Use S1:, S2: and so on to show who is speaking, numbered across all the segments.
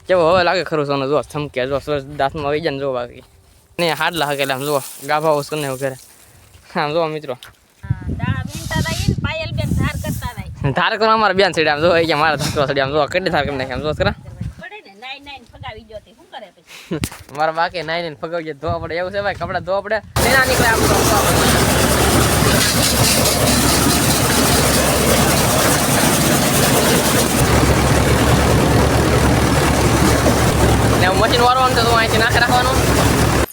S1: કેવો હવે લાગે ખરું સોનો જો થમકે જો દાંતમાં આવી જાય ને જો બાકી ને હાડલા હકેલા આમ જો ગાભા ઓસ કરીને વગેરે આમ જો મિત્રો ધાર કરવા અમારા બેન સીડે આમ જો કે મારા ધાર સીડે આમ જો કેટલી ધાર કરી નાખે આમ જો કરા મારા બાકી નાઈ ફગાવી ધોવા પડે એવું છે ભાઈ કપડા ધોવા પડે ના નીકળે આમ મશીન વાળવાનું તો અહીંથી નાખી રાખવાનું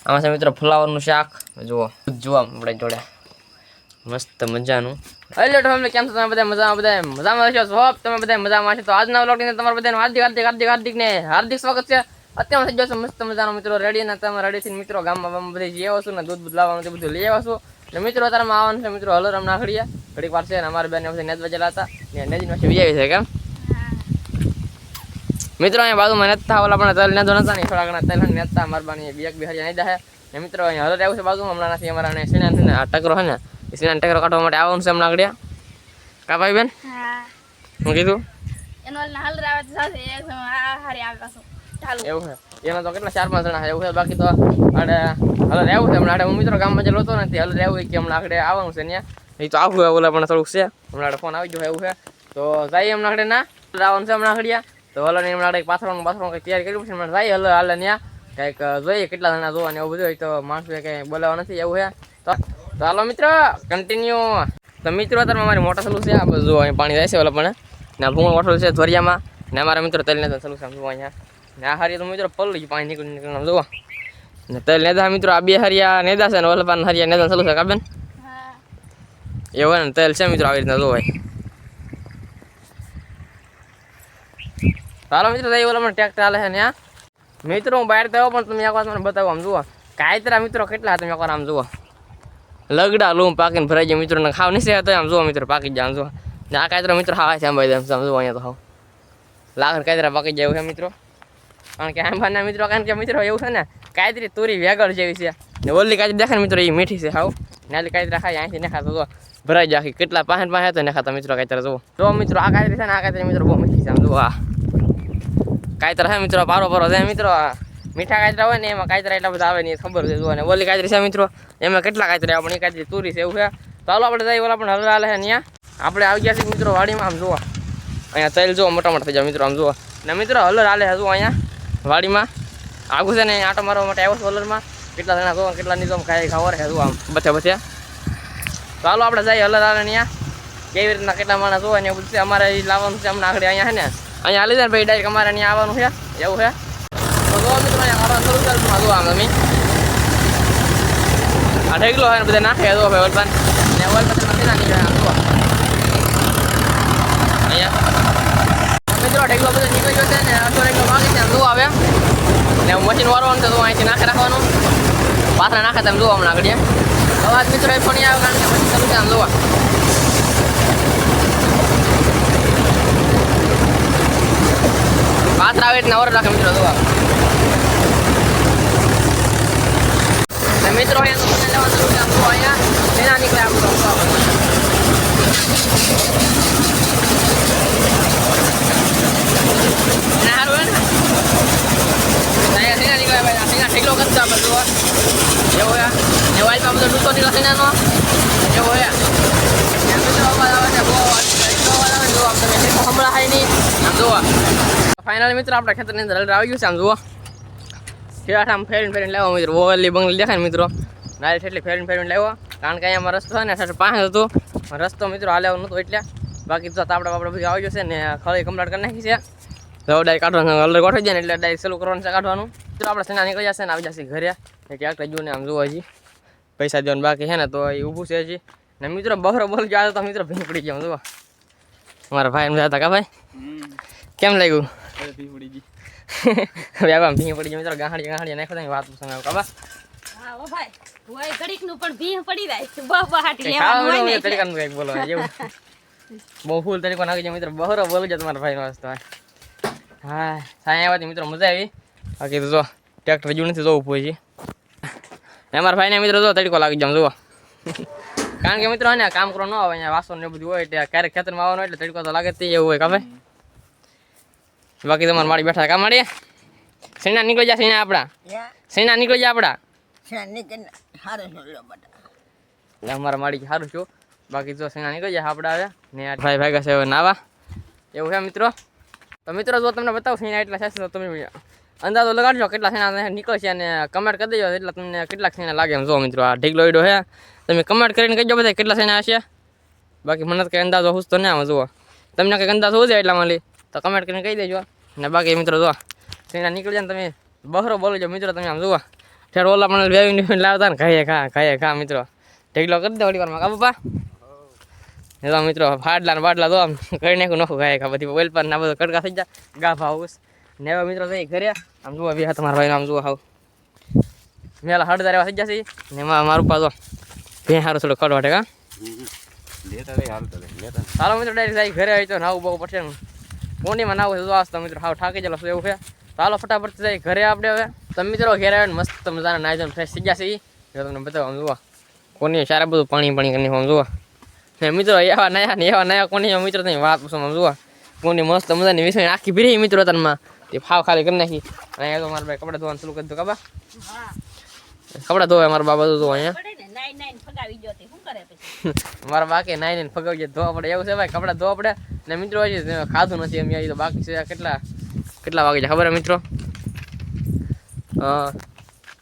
S1: આમાં છે મિત્રો ફુલાવરનું શાક જુઓ જોવા આપણે જોડે મસ્ત મજાનું હેલો ફેમિલી કેમ છો તમે બધા મજામાં રહેશો હોપ તમે બધા મજામાં છો તો આજના વ્લોગની તમારા બધાનું હાર્દિક સ્વાગત છે અત્યારે થઈ જશે મસ્ત મજાનો મિત્રો રેડી ને તમે રેડી થઈને મિત્રો ગામમાં બધી જઈ આવો છું ને દૂધ લાવવાનું બધું લઈ આવો છું ને મિત્રો તારમાં આવવાનું છે મિત્રો હલોરામ નાખડીયા ઘડીક વાર છે ને અમારા બેન પછી નેજ બજેલા હતા ને નેજી પાસે વિજાવી છે કેમ મિત્રો અહીંયા બાજુમાં નેતા ઓલા પણ તલ નેતો નતા ને થોડા ઘણા તલ નેતા મારબાની બે હરિયા નહીં દે ને મિત્રો અહીંયા હલર આવ્યું છે બાજુમાં હમણાં નથી અમારા ને સીના ટકરો છે ને સીના ટકરો કાઢવા માટે આવવાનું છે હમણાં આગળ્યા કા ભાઈ બેન હું કીધું
S2: એનો હલર આવે તો સાથે એક હારી આવે પાછો ચાલુ એવું
S1: છે એના તો કેટલા 4-5 જણા એવું છે બાકી તો આડે હલર આવ્યું છે હમણાં હું મિત્રો ગામમાં જેલો હતો નથી હલર આવ્યું કે હમણાં આગળ આવવાનું છે ત્યાં એ તો આવું ઓલા પણ થોડુંક છે હમણાં ફોન આવી ગયો એવું છે તો જઈએ હમણાં આગળ ના આવવાનું છે હમણાં આગળ્યા તો હલર ને હમણાં પાથરવાનું કંઈક તૈયાર કર્યું છે હમણાં જાય હલર હાલે ત્યાં કંઈક જોઈએ કેટલા જણા જોવા ને એવું બધું હોય તો માણસો કંઈ બોલાવા નથી એવું છે તો હાલો મિત્રો કન્ટિન્યુ તો મિત્રો અત્યારે મારી મોટર ચાલુ છે આ બધું જો અહીં પાણી જાય છે ઓલા પણ ને ભૂંગળ વાઠોલ છે ધોરિયામાં ને અમારા મિત્રો તેલ નેતા ચાલુ છે આમ જોવા અહીંયા ને આ હારી તો મિત્રો પલ્લી પાણી નીકળી આમ જોવા ને તેલ નેતા મિત્રો આ બે હરિયા નેદા છે ને ઓલા પણ હરિયા નેદા ચાલુ છે કાબેન એવું ને તેલ છે મિત્રો આવી રીતના જોવાય હાલો મિત્રો જઈ ઓલા મને ટ્રેક્ટર હાલે છે ને મિત્રો હું બહાર થયો પણ તમે એક વાત મને બતાવો આમ જુઓ કાયતરા મિત્રો કેટલા તમે એકવાર આમ જુઓ લગડા લૂમ પાકીને ભરાઈ જાય મિત્રોને ખાવ નહીં તો આમ જુઓ મિત્રો પાકી જાય આમ જુઓ ને આ કાયતરા મિત્રો ખાવા છે આમ ભાઈ આમ જુઓ અહીંયા તો હાવ લાખ કાયતરા પાકી જાય એવું છે મિત્રો કારણ કે આંબાના મિત્રો કારણ કે મિત્રો એવું છે ને કાયતરી તુરી વેગળ જેવી છે ને ઓલી કાયતરી દેખાય ને મિત્રો એ મીઠી છે હાવ નાલી કાયતરા ખાય અહીંથી નાખાતો જો ભરાઈ જાય આખી કેટલા પાસે તો નાખાતા મિત્રો કાયતરા જુઓ જો મિત્રો આ કાયતરી છે ને આ કાયતરી મિત્રો બહુ મીઠી છે આમ જુઓ આ કાયતરા છે મિત્રો પારો છે મિત્રો મીઠા કાયતરા હોય ને એમાં કાયતરા એટલા બધા આવે ને ખબર છે જોવા ને ઓલી કાયતરી છે મિત્રો એમાં કેટલા કાયતરા આવે પણ એ કાયતરી તુરી છે એવું છે તો હાલો આપણે જઈએ ઓલા પણ હલર હાલે છે ત્યાં આપણે આવી ગયા છીએ મિત્રો વાડીમાં આમ જોવા અહીંયા તેલ જોવા મોટા મોટા થઈ જાય મિત્રો આમ જોવા ને મિત્રો હલર હાલે છે જોવા અહીંયા વાડીમાં આગું છે ને આટો મારવા માટે આવ્યો છે હલરમાં કેટલા જણા જોવા કેટલા નીચો ખાવા છે જોવા આમ બથે તો હાલો આપણે જઈએ હલર હાલે ત્યાં કેવી રીતના કેટલા માણસ જોવા ને એવું બધું છે અમારે લાવવાનું છે હમણાં આગળ અહીંયા છે ને અહીંયા હાલી જાય ભાઈ ડાયરેક્ટ અમારે અહીંયા આવવાનું છે એવું છે તો જો મિત્રો અહીંયા આવવાનું શરૂ ચાલતું જોવા આમ તમે આ ઢેગલો હોય ને બધા નાખે જો ભાઈ ઓલપાન ને ઓલપાન નથી નાખી જાય આમ જોવા અહીંયા મિત્રો ઢેગલો બધો નીકળી ગયો છે ને અડધો ઢેગલો વાગી છે આમ જોવા આવે ને મશીન વાળવાનું છે તો અહીંથી નાખી રાખવાનું પાથરા નાખે તમે જોવા હમણાં આગળ અવાજ મિત્રો એ પણ આવે કારણ કે મશીન ચાલુ છે આમ જોવા પાથરા આવે એટલે ઓર રાખે મિત્રો જોવા મિત્રો અહીંયા તો લેવાનું છે આમ જોવા અહીંયા એના નીકળે આમ જોવા ઠેકલો કરતા બધું એવું હે ને વાઇલમાં બધો ડૂસો નીકળે નો એવું હે મિત્રો અવાજ આવે છે બહુ અવાજ આવે જો આમ તમે હમણાં હાઈ નહીં આમ જોવા ફાઇનલી મિત્રો આપણા ખેતરની અંદર હલર આવી ગયું છે આમ જુઓ ઠેઠ આમ ફેરીને લેવો મિત્રો ઓલી બંગલી દેખાય ને મિત્રો નારી એટલી ફેરીને લેવો કારણ કે અહીંયા રસ્તો છે ને સાથે પાસે હતો રસ્તો મિત્રો હાલ્યો નહોતો એટલે બાકી તો આપણે બધું આવી ગયું છે ને ખળી કમ્પ્લીટ કરી નાખી છે તો ડાયરેક્ટ કાઢવાનું હલર ગોઠવી જાય ને એટલે ડાયરેક્ટ ચાલુ કરવાનું છે કાઢવાનું મિત્રો આપણે સેના નીકળી જશે ને આવી જશે ઘરે ક્યાંક જોઈને આમ જોવા હજી પૈસા દેવાનું બાકી છે ને તો એ ઊભું છે હજી ને મિત્રો બહરો બોલ ગયા તો મિત્રો ભીંગ પડી ગયા જોવા મારા ભાઈ એમ જતા કા ભાઈ કેમ લાગ્યું ભીંગ પડી ગઈ ભીંગ પડી ગઈ મિત્રો ગાંહડી નાખો વાત સમય કાબા
S2: હા ઓ ભાઈ હોય ઘડીક નું પણ ભીંગ પડી જાય બહુ હાટી લેવાનું હોય ને
S1: તરીકાનું કંઈક બોલો જેવું બહુ ફૂલ તરીકો નાખી જાય મિત્રો બહરો બોલ જાય તમારા ભાઈ નો વાસ્તો હા સાયા આવતી મિત્રો મજા આવી બાકી તો જો ટ્રેક્ટર હજુ નથી જોવું પડે છે અમારા ભાઈને મિત્રો જો તડકો લાગી જામ જુઓ કારણ કે મિત્રો ને કામ કરો ન આવે અહીંયા વાસણ ને બધું હોય એટલે ક્યારેક ખેતરમાં આવવાનું એટલે તડકો તો લાગે જ એવું હોય કામે બાકી તમારે મારી બેઠા કામ માડીએ સેના નીકળી જા સેના આપડા સેના નીકળી જા આપડા એટલે અમારા માળી સારું છું બાકી જો સેના નીકળી જાય આપડા આવે ને આ ભાઈ ભાગ્યા છે હવે નાવા એવું છે મિત્રો તો મિત્રો જો તમને બતાવું સેના એટલા થશે તો તમે અંદાજો લગાડજો કેટલા સેના નીકળશે અને કમેન્ટ કરી દેજો એટલે તમને કેટલાક સેના લાગે એમ જો મિત્રો આ ઢીગલો ઈડો છે તમે કમેન્ટ કરીને કહેજો બધા કેટલા સેના હશે બાકી મને કંઈ અંદાજો હું તો ના જુઓ તમને કંઈક અંદાજો હોય એટલામાં લી તો કમેન્ટ કરીને કહી દેજો ને બાકી મિત્રો જો સેના નીકળી જાય ને તમે બહરો બોલજો મિત્રો તમે આમ જુઓ ત્યારે ઓલા પણ વેવી લાવતા ને ખાઈએ ખા મિત્રો ઢીગલો કરી દે થોડી વારમાં કા પપ્પા જો મિત્રો ફાડલા ને બાટલા તો આમ કરી નાખું નખું ખાઈએ ખા બધી ઓઇલ પર ના બધું કડકા થઈ જાય ગાભા હાઉસ ને હવે મિત્રો જઈ ઘરે આમ જુઓ બી તમારા ભાઈનો આમ જુઓ હાવ મેલા હળદાર એવા થઈ જશે ને મારું પાછો ભે સારું થોડું કડવાટે કા ચાલો મિત્રો ડાયરેક્ટ જાય ઘરે આવી તો નાવું બહુ પડશે ને કોનીમાં નાવું તો આસ તો મિત્રો હાવ થાકી ગયેલો શું એવું છે ચાલો ફટાફટ જાય ઘરે આપણે હવે તમે મિત્રો ઘેર આવે ને મસ્ત મજાના નાઈ ધોઈને ફ્રેશ થઈ જશે જો તમને બતાવો આમ જુઓ કોની સારા બધું પાણી કરીને આમ જુઓ ને મિત્રો એવા નયા કોની મિત્રો તમે વાત પૂછો આમ જુઓ કોની મસ્ત મજાની વિષય આખી ભીરી મિત્રો તનમાં તે ફાવ ખાલી કરી નાખી અહીંયા તો મારા ભાઈ કપડા ધોવાનું ચાલુ કરી દો કાબા કપડા ધોવાય મારા બાબા તો અહીંયા મારા બાકી નાઈને ફગાવી ધોવા પડે એવું છે ભાઈ કપડા ધોવા પડે ને મિત્રો હજી ખાધું નથી એમ તો બાકી છે કેટલા વાગે છે ખબર હે મિત્રો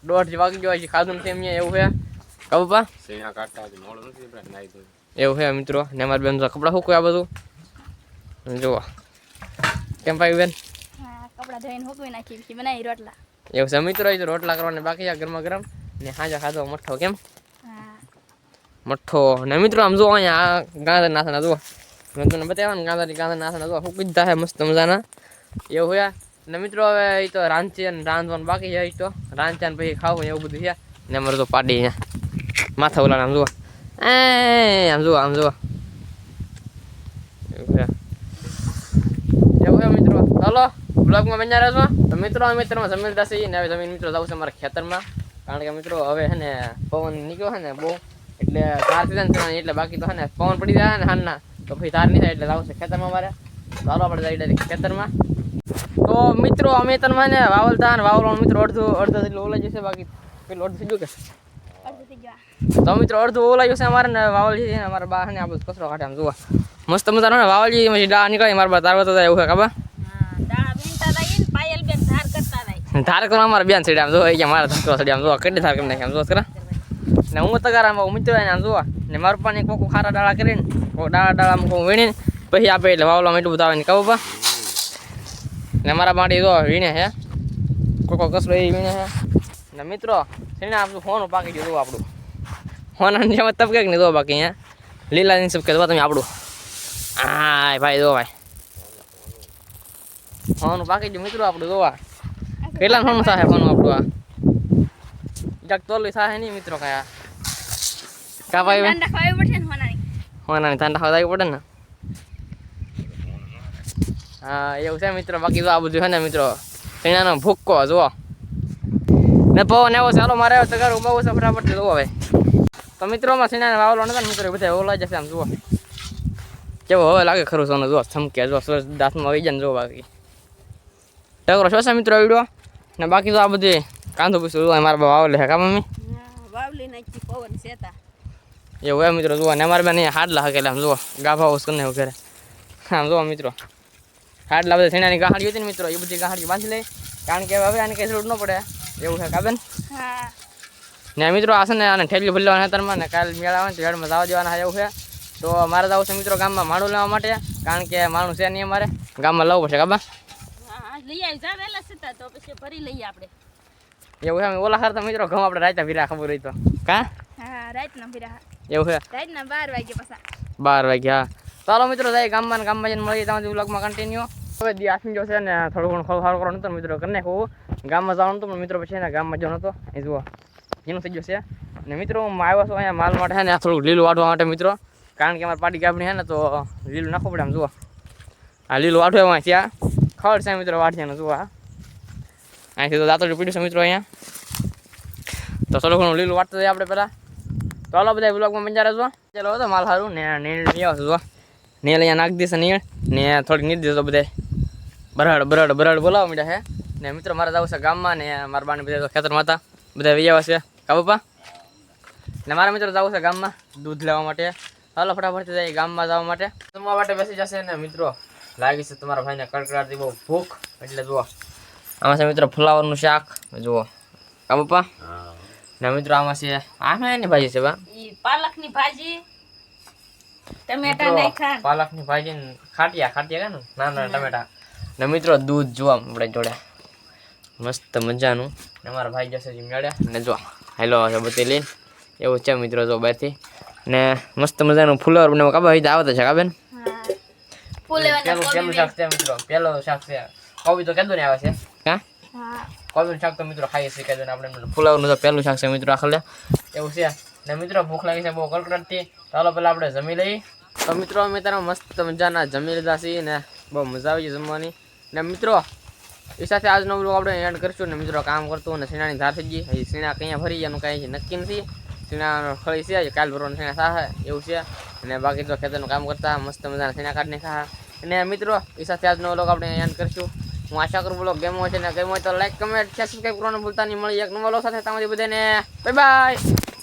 S1: 1:30 વાગી ગયો હજી ખાધું નથી એમ એવું છે કબા એવું છે મિત્રો ને અમારી બેન કપડા શું આ બધું જુઓ કેમ ભાઈ બેન
S2: કપડા ધોઈને હુકવી નાખી પછી બનાવી રોટલા
S1: એવું છે મિત્રો તો રોટલા કરવાને બાકી છે ગરમા ગરમ ને હાજા ખાધો મઠ્ઠો કેમ મઠ્ઠો ને મિત્રો આમ જુઓ અહીંયા ગાંધર નાસના જુઓ મેં તમને બતાવ્યા ને ગાંધર નાસના જુઓ શું કીધા છે મસ્ત મજાના એવું હોય ને મિત્રો હવે એ તો રાંધવાનું બાકી છે તો રાંધ્યા ને પછી ખાવું એવું બધું છે ને અમારે તો પાડી અહીંયા માથા ઓલા આમ જુઓ આમ જુઓ એવું છે મિત્રો ચાલો બ્લોગમાં બન્યા રહેજો તો મિત્રો જમીન દાસી ને હવે જમીન મિત્રો જાવ છે અમારા ખેતરમાં કારણ કે મિત્રો હવે છે ને પવન નીકળ્યો છે ને બહુ એટલે ધાર સીઝન છે એટલે બાકી તો છે ને પવન પડી જાય ને હાલના તો પછી ધાર નહીં થાય એટલે જાવ છે ખેતરમાં અમારે ચાલો આપણે જઈ ડાયરેક્ટ ખેતરમાં તો મિત્રો અમે તનમાં ને વાવલતા ને વાવલવાનું મિત્રો અડધો જેટલું ઓલાઈ જશે બાકી પેલું અડધું થઈ ગયું તો મિત્રો અડધું ઓલાઈ જશે અમારે ને વાવલજી છે અમારા બા ને આ બધું કચરો કાઢે આમ જોવા મસ્ત મજાનો ને વાવલજી પછી ડા નીકળે મારા બા તારવતો જાય એવું છે ખબર ધાર કરવા અમારા બેન સડી આમ જો મારા ધક્કો સડી આમ જો કેટલી ધાર કરી નાખી આમ જો કરા ને હું તગારામાં મિત્રો આમ જોવા ને મારું પાણી કોક ખારા ડાળા કરીને ડાળામાં કોઈ વીણીને પછી આપે એટલે વાવલામાં એટલું બધું આવે ને કહું પા ને મારા માટે જો વીણે છે કોકો કસરો એ વીણે છે ને મિત્રો સીણે આપણું ફોન પાકી ગયું આપણું ફોન જેમ તબકે નહીં જો બાકી અહીંયા લીલા ની સબકે જો તમે આપણું હા ભાઈ જો ભાઈ ફોન પાકી ગયું મિત્રો આપણું જોવા કેટલા ફોન થાય ફોન આપણું આ જાક તોલી થાય નહીં મિત્રો કયા કા ભાઈ હોનાની ઠંડા ખાવા પડે ને હા એવું છે મિત્રો બાકી તો આ બધું છે ને મિત્રો સીણાનો ભૂક્કો જુઓ ને પવન એવો ચાલો મારે તગાર ઉભાવું છે ફટાફટ જુઓ હવે તો મિત્રોમાં સીણાને વાવલો નતા ને મિત્રો બધા ઓલા જશે આમ જુઓ કેવો હવે લાગે ખરું સોનું જુઓ થમકે જુઓ સૂરજ દાંતમાં આવી જાય ને જુઓ બાકી ટકરો શું છે મિત્રો વિડીયો ને બાકી તો આ બધી કાંધો પૂછું મારા બા વાવલે છે કા મમ્મી
S2: વાવલી નાખી પવન સેતા
S1: એવું એમ મિત્રો જુઓ ને અમારે બેન હાડલા હકેલા આમ જુઓ ગાભા હોસ કરીને ઘરે આમ જુઓ મિત્રો હાડલા બધા સીણાની ગાહડી હતી ને મિત્રો એ બધી ગાહડી બાંધી લે કારણ કે હવે આને કઈ જરૂર ન પડે એવું છે કાબેન ને મિત્રો આ છે ને આને ઠેલી ભરવાના ખેતરમાં ને કાલે મેળા આવે તો હેડમાં જવા દેવાના એવું છે તો મારે જવું છે મિત્રો ગામમાં માણું લેવા માટે કારણ કે માણું છે નહીં અમારે ગામમાં લાવવું પડશે કાબા
S2: લઈ આવી જા વેલા સીતા તો પછી ભરી લઈએ આપણે
S1: એવું છે ઓલા ખર તો મિત્રો ઘઉં આપણે રાતા ભીરા ખબર હોય તો કા
S2: હા રાતના ભીરા
S1: એવું છે
S2: રાતના 12 વાગે પાછા
S1: 12 વાગ્યા ચાલો મિત્રો જાય ગામમાં જઈને મળીએ તમારી વ્લોગમાં કન્ટિન્યુ હવે દી આસમી જો છે ને થોડું ઘણું સારું કરવાનું હતું મિત્રો કરી નાખું ગામમાં જવાનું હતું પણ મિત્રો પછી ને ગામમાં જવાનું હતો એ જુઓ એનું થઈ જશે ને મિત્રો હું આવ્યો છું અહીંયા માલ માટે છે ને થોડુંક લીલું વાટવા માટે મિત્રો કારણ કે અમારી પાટી ગાબડી છે ને તો લીલું નાખવું પડે આમ જુઓ આ લીલું વાટવું એમાં ત્યાં ખડ છે મિત્રો વાટશે ને જુઓ અહીંથી તો દાંતરડું પીડ્યું છે મિત્રો અહીંયા તો થોડું ઘણું લીલું વાટતું જાય આપણે પહેલાં તો હાલો બધા બ્લોગમાં મજા રહેજો ચાલો હતો માલ સારું ને નીળ લઈ આવશે જો નીળ અહીંયા નાખી દેશે નીળ ને થોડીક નીળ દેશો બધા બરાડ બોલાવવા માંડ્યા છે ને મિત્રો મારે જવું છે ગામમાં ને મારા બાને બધા ખેતરમાં હતા બધા વૈયા છે કા પપ્પા ને મારા મિત્રો જવું છે ગામમાં દૂધ લેવા માટે હાલો ફટાફટ જાય ગામમાં જવા માટે જમવા માટે બેસી જશે ને મિત્રો લાગી છે તમારા ભાઈને કડકડાટથી બહુ ભૂખ એટલે જુઓ આમાં છે મિત્રો ફુલાવરનું શાક જુઓ કા પપ્પા ને મિત્રો આમાં છે આમાં એની ભાજી છે બા
S2: ઈ પાલકની ભાજી ટમેટા
S1: મિત્રો,
S2: નાખ્યા
S1: પાલકની ભાજી ને ખાટિયા ખાટિયા કે નાના ટમેટા ને મિત્રો દૂધ જોવા આપણે જોડે મસ્ત મજાનું ને અમારા ભાઈ જશે મેળ્યા ને જો હેલો બધી લઈને એવું છે મિત્રો જો બહારથી ને મસ્ત મજાનું ફુલર બનાવવા કાબા હોય આવતા છે કાબેન પેલું શાક છે મિત્રો પેલો શાક છે કોબી તો કેદું ને આવે છે હા કોબીનું શાક તો મિત્રો ખાઈએ છીએ કેદું આપણે ફુલાવરનું તો પહેલું શાક છે મિત્રો આખલે એવું છે ને મિત્રો ભૂખ લાગી છે બહુ કડકડતી ચાલો પહેલાં આપણે જમી લઈએ તો મિત્રો અમે તારા મસ્ત મજાના જમી લીધા છીએ ને બહુ મજા આવી છે જમવાની ને મિત્રો એ સાથે આજનો બ્લોગ આપણે એન્ડ કરીશું ને મિત્રો કામ કરતું અને સીણાની ધાર થઈ ગઈ હજી સીણા કઅહીંયા ભરી એનું કાંઈ નક્કી નથી સીણા ખળી છે કાલ ભરવાનું સીણા થાય એવું છે અને બાકી તો ખેતરનું કામ કરતા મસ્ત મજાના સીણા કાઢીને ખા અને મિત્રો એ સાથે આજનો બ્લોગ આપણે એન્ડ કરીશું હું આશા કરું બ્લોગ ગેમ હોય છે ને ગેમ હોય તો લાઈક કમેન્ટ સબસ્ક્રાઈબ કરવાનું ભૂલતા નહીં મળી એક નવો બ્લોગ સાથે તમારી બધાને બાય બાય